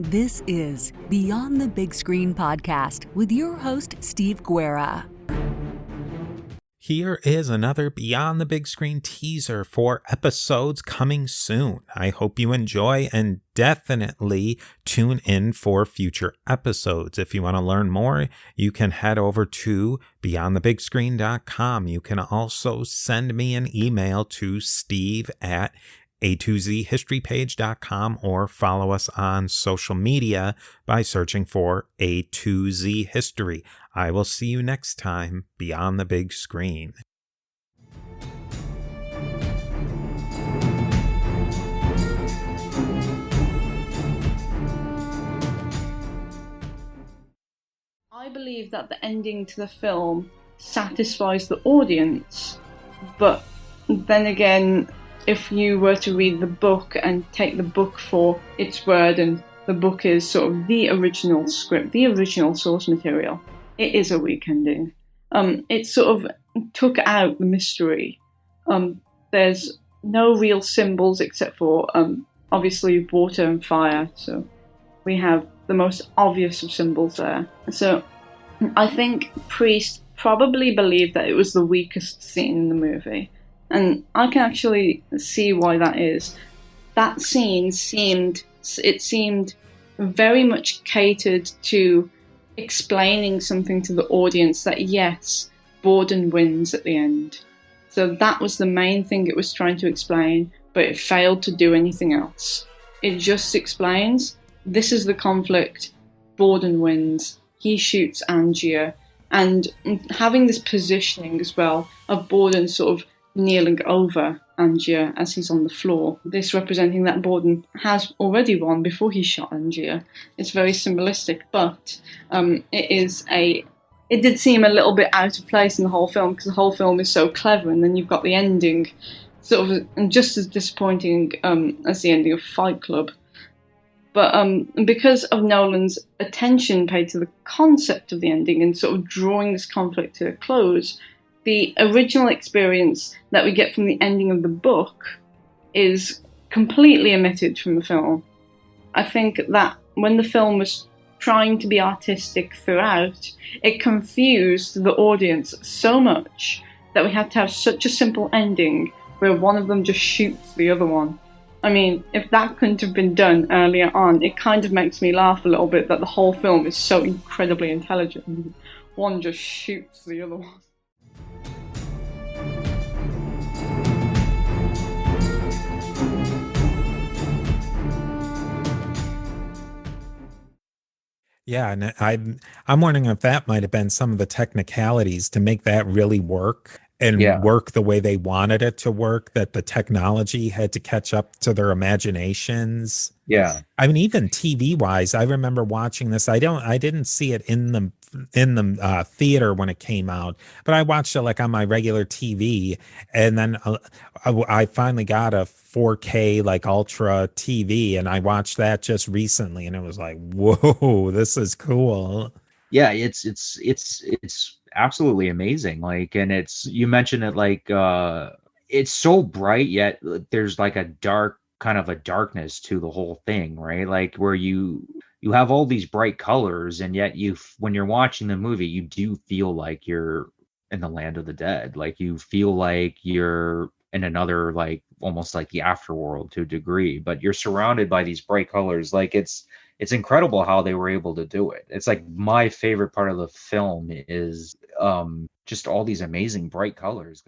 This is Beyond the Big Screen podcast with your host, Steve Guerra. Here is another Beyond the Big Screen teaser for episodes coming soon. I hope you enjoy and definitely tune in for future episodes. If you want to learn more, you can head over to beyondthebigscreen.com. You can also send me an email to steve@a2zhistorypage.com or follow us on social media by searching for A2Z History. I will see you next time beyond the big screen. I believe that the ending to the film satisfies the audience, but then again, if you were to read the book and take the book for its word, and the book is sort of the original script, the original source material, it is a weak ending. It sort of took out the mystery. There's no real symbols except for obviously water and fire, so we have the most obvious of symbols there. So I think Priest probably believed that it was the weakest scene in the movie. And I can actually see why that is. That scene seemed very much catered to explaining something to the audience that yes, Borden wins at the end. So that was the main thing it was trying to explain, but it failed to do anything else. It just explains, this is the conflict, Borden wins, he shoots Angier, and having this positioning as well of Borden sort of kneeling over Angier as he's on the floor. This representing that Borden has already won before he shot Angier. It's very symbolistic, but it did seem a little bit out of place in the whole film because the whole film is so clever, and then you've got the ending sort of just as disappointing as the ending of Fight Club. But because of Nolan's attention paid to the concept of the ending and sort of drawing this conflict to a close, the original experience that we get from the ending of the book is completely omitted from the film. I think that when the film was trying to be artistic throughout, it confused the audience so much that we had to have such a simple ending where one of them just shoots the other one. I mean, if that couldn't have been done earlier on, it kind of makes me laugh a little bit that the whole film is so incredibly intelligent. One just shoots the other one. Yeah, and I'm wondering if that might have been some of the technicalities to make that really work and work the way they wanted it to work, that the technology had to catch up to their imaginations. Yeah. I mean, even TV wise, I remember watching this. I didn't see it in the theater when it came out, but I watched it like on my regular TV, and then I finally got a 4K like ultra TV, and I watched that just recently, and it was like, whoa, this is cool. Yeah, it's absolutely amazing. Like, and you mentioned it, like it's so bright, yet there's like a darkness to the whole thing, right? Like where you have all these bright colors, and yet when you're watching the movie, you do feel like you're in the land of the dead. Like you feel like you're in another, like almost like the afterworld to a degree, but you're surrounded by these bright colors. Like it's incredible how they were able to do it. It's like my favorite part of the film is just all these amazing bright colors.